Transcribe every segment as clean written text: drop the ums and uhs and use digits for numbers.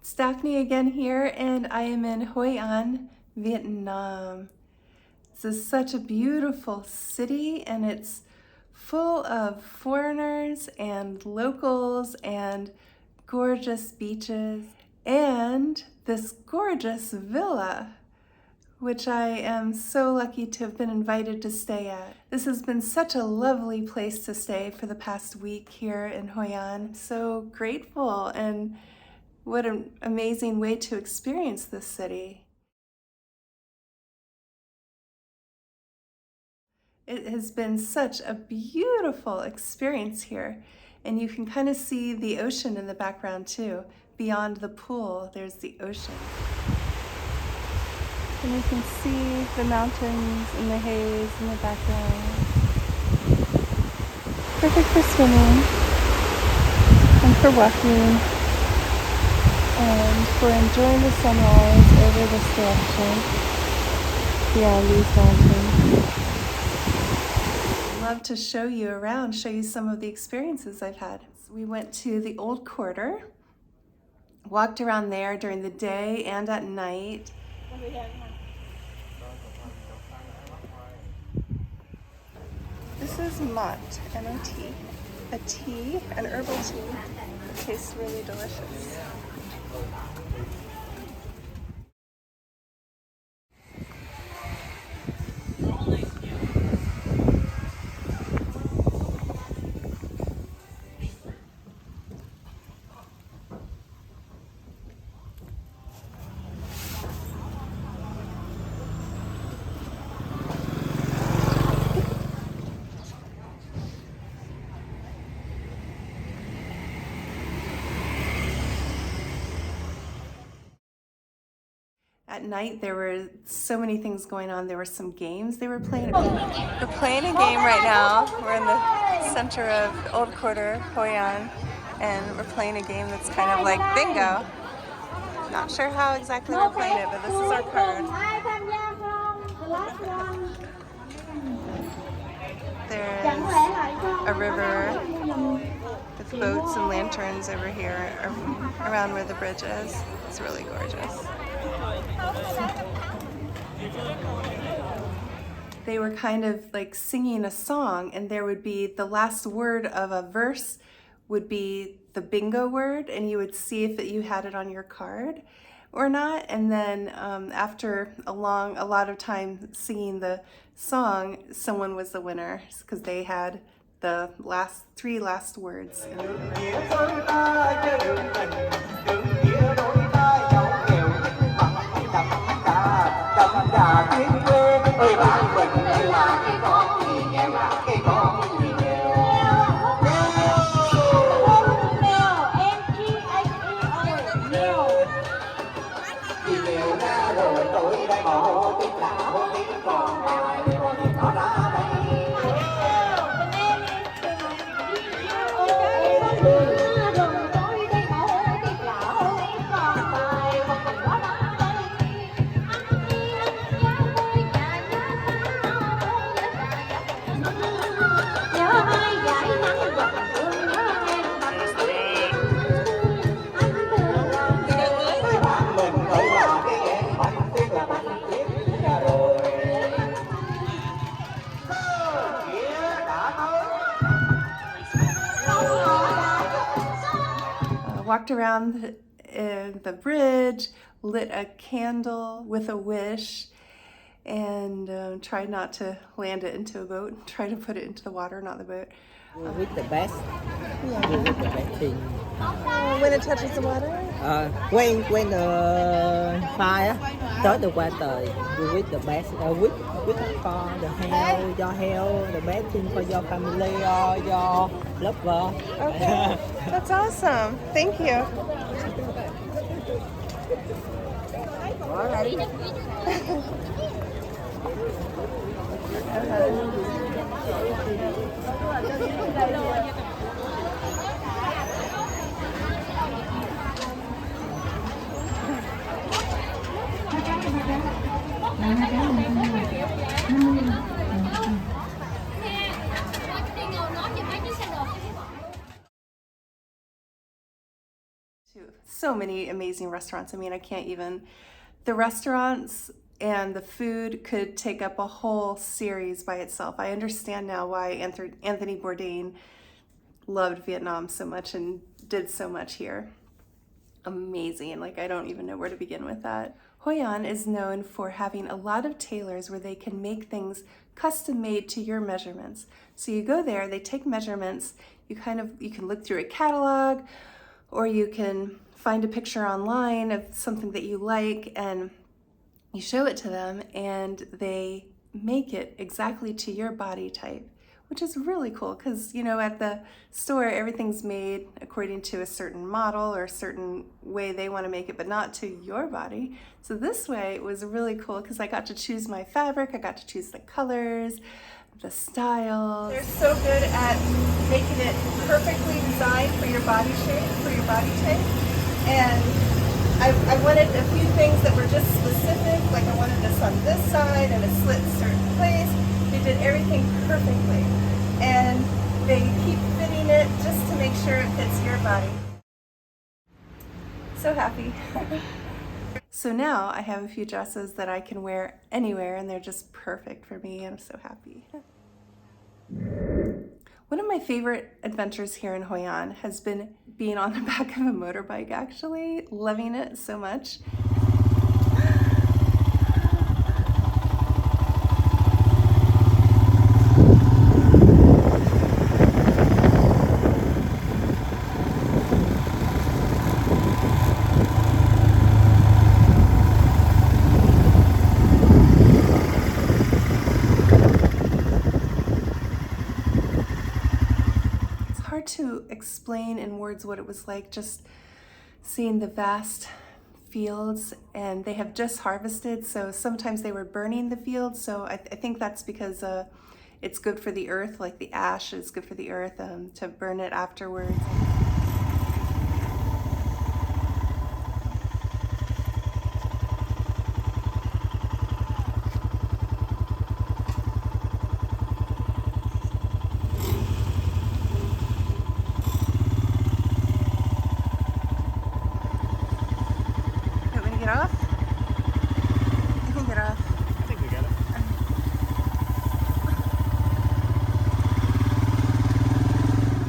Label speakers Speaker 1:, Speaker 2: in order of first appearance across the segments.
Speaker 1: It's Daphne again here, and I am in Hoi An, Vietnam. This is such a beautiful city, and it's full of foreigners and locals and gorgeous beaches and this gorgeous villa, which I am so lucky to have been invited to stay at. This has been such a lovely place to stay for the past week here in Hoi An. So grateful, and what an amazing way to experience this city. It has been such a beautiful experience here, and you can kind of see the ocean in the background too. Beyond the pool, there's the ocean. And you can see the mountains and the haze in the background. Perfect for swimming and for walking and for enjoying the sunrise over this direction beyond these mountains. I'd love to show you around, show you some of the experiences I've had. So we went to the old quarter, walked around there during the day and at night. This is mott, M-O-T, a tea, an herbal tea. It tastes really delicious. At night, there were so many things going on. There were some games they were playing. We're playing a game right now. We're in the center of the old quarter, Hoi An, and we're playing a game that's kind of like bingo. Not sure how exactly we're playing it, but this is our card. There's a river with boats and lanterns over here around where the bridge is. It's really gorgeous. They were kind of like singing a song, and there would be the last word of a verse would be the bingo word, and you would see if you had it on your card or not. And then after a lot of time singing the song, someone was the winner because they had the three last words. Walked around the bridge, lit a candle with a wish, and tried not to land it into a boat. Try to put it into the water, not the boat.
Speaker 2: With the best. Yeah. With the best thing.
Speaker 1: When it touches the water?
Speaker 2: When the fire touch the water, you with the best. With for the health, your health, the best thing for your family or your lover.
Speaker 1: Okay, that's awesome. Thank you. to so many amazing restaurants. I mean, I can't even, the restaurants and the food could take up a whole series by itself. I understand now why Anthony Bourdain loved Vietnam so much and did so much here. Amazing. Like, I don't even know where to begin with that. Hoi An is known for having a lot of tailors where they can make things custom made to your measurements. So you go there, they take measurements, you can look through a catalog, or you can find a picture online of something that you like and you show it to them and they make it exactly to your body type, which is really cool because, you know, at the store, everything's made according to a certain model or a certain way they want to make it, but not to your body. So this way was really cool because I got to choose my fabric, I got to choose the colors, the styles. They're so good at making it perfectly designed for your body shape, for your body type. And I wanted a few things that were just specific, like I wanted this on this side and a slit in a certain place. They did everything perfectly. And they keep fitting it just to make sure it fits your body. So happy. So now I have a few dresses that I can wear anywhere and they're just perfect for me. I'm so happy. One of my favorite adventures here in Hoi An has been being on the back of a motorbike, actually, loving it so much. Hard to explain in words what it was like just seeing the vast fields, and they have just harvested, so sometimes they were burning the fields, so I think that's because it's good for the earth, like the ash is good for the earth, to burn it afterwards. Get off? I can get off.
Speaker 3: I think we got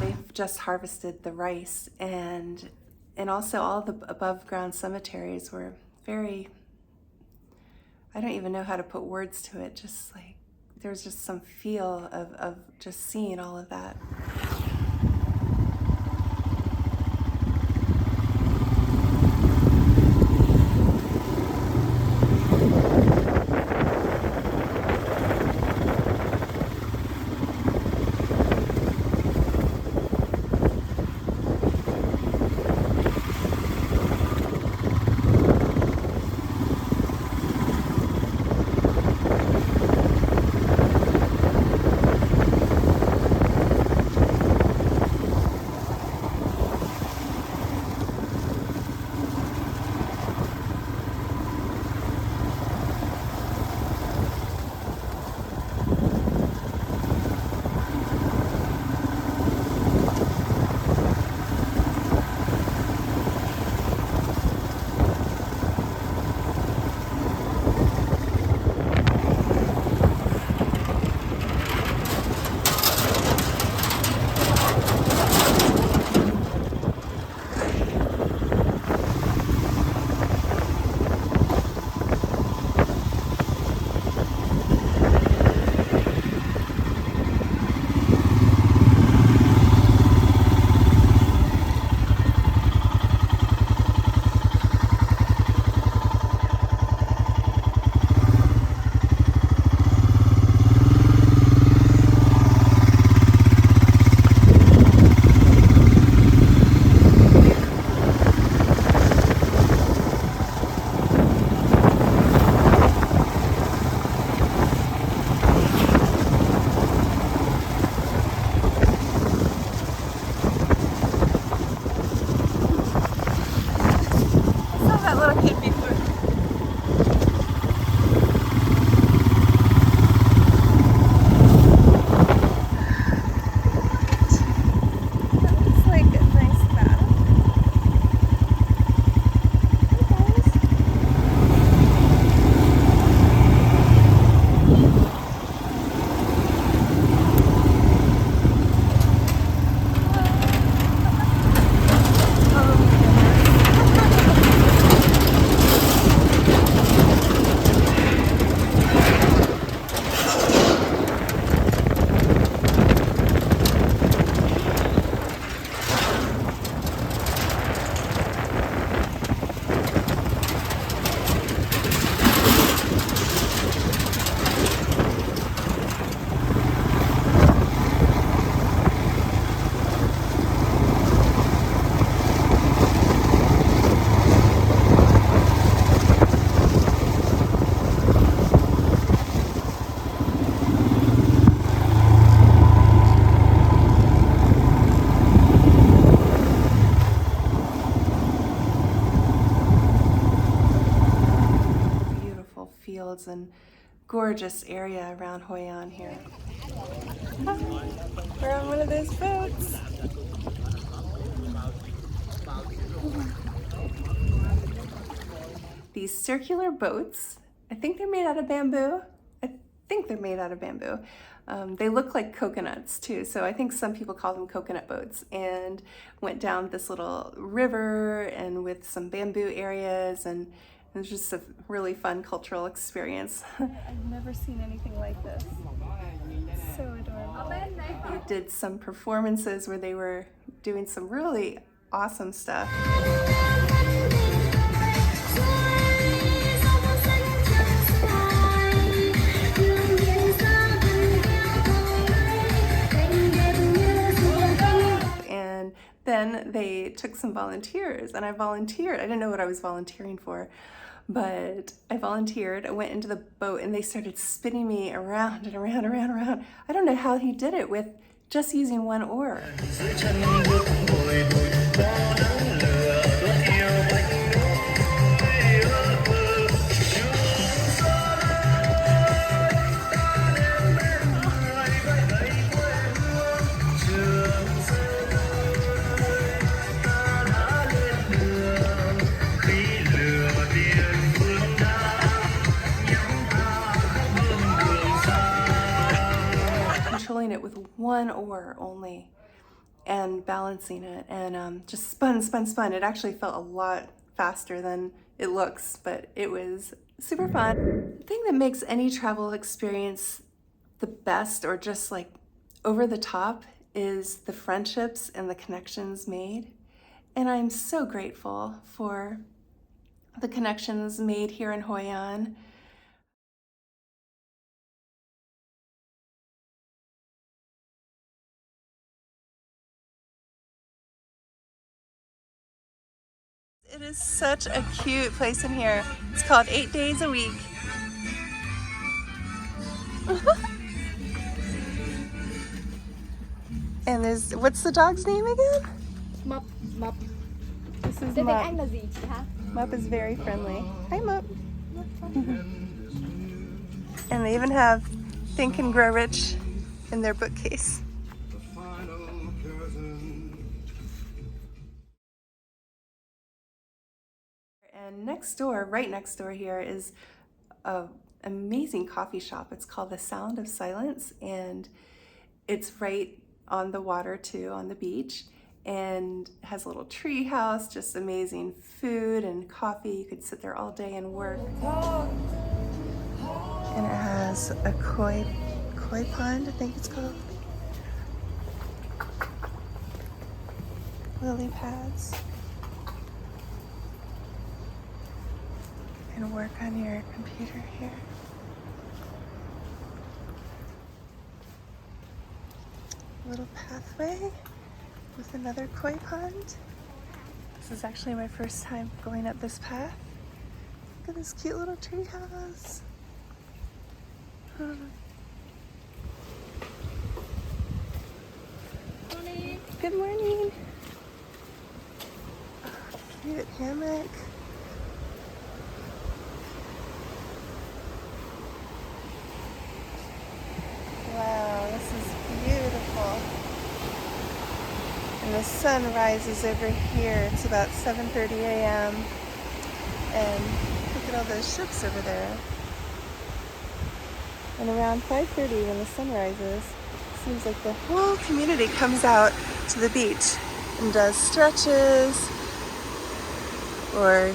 Speaker 3: it.
Speaker 1: They've just harvested the rice, and also all the above ground cemeteries were very, I don't even know how to put words to it, just like there was just some feel of just seeing all of that. fields and gorgeous area around Hoi An here. We're on one of those boats. These circular boats, I think they're made out of bamboo. They look like coconuts too, so I think some people call them coconut boats, and went down this little river and with some bamboo areas, and it was just a really fun cultural experience. I've never seen anything like this. So adorable. They did some performances where they were doing some really awesome stuff. And then they took some volunteers, and I volunteered. I didn't know what I was volunteering for, but I volunteered. I went into the boat and they started spinning me around and around, around, around. I don't know how he did it with just using one oar. Controlling it with one oar only and balancing it, and just spun. It actually felt a lot faster than it looks, but it was super fun. The thing that makes any travel experience the best or just like over the top is the friendships and the connections made. And I'm so grateful for the connections made here in Hoi An. It is such a cute place in here. It's called 8 Days a Week. And there's, what's the dog's name again?
Speaker 3: Mup.
Speaker 1: This is
Speaker 3: Thế tiếng
Speaker 1: Mup.
Speaker 3: Anh là gì chị hả?
Speaker 1: Mup is very friendly. Hi, Mup. And they even have Think and Grow Rich in their bookcase. And next door, right next door here, is an amazing coffee shop. It's called The Sound of Silence, and it's right on the water too, on the beach, and has a little tree house, just amazing food and coffee. You could sit there all day and work. And it has a koi pond, I think it's called. Lily pads. And work on your computer here. A little pathway with another koi pond. This is actually my first time going up this path. Look at this cute little tree house. Good morning. Oh, cute hammock. Wow, this is beautiful. And the sun rises over here. It's about 7:30 a.m. And look at all those ships over there. And around 5:30 when the sun rises, it seems like the whole community comes out to the beach and does stretches or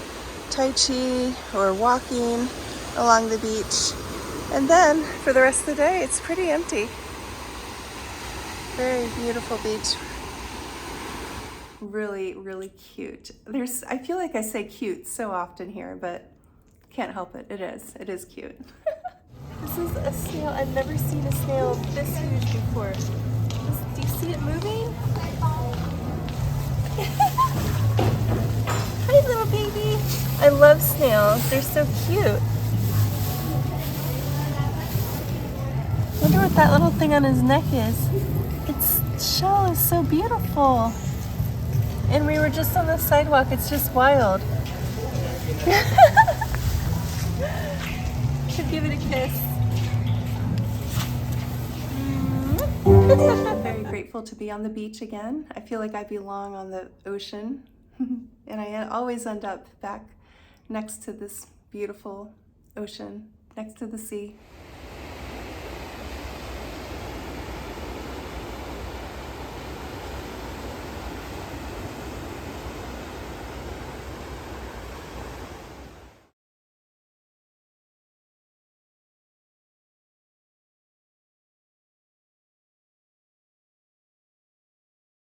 Speaker 1: tai chi or walking along the beach. And then for the rest of the day, it's pretty empty. Very beautiful beach. Really, really cute. I feel like I say cute so often here, but can't help it. It is cute. This is a snail. I've never seen a snail this huge before. Do you see it moving? Hi, little baby. I love snails. They're so cute. I wonder what that little thing on his neck is. Its shell is so beautiful. And we were just on the sidewalk. It's just wild. Could Give it a kiss. I'm very grateful to be on the beach again. I feel like I belong on the ocean. And I always end up back next to this beautiful ocean, next to the sea.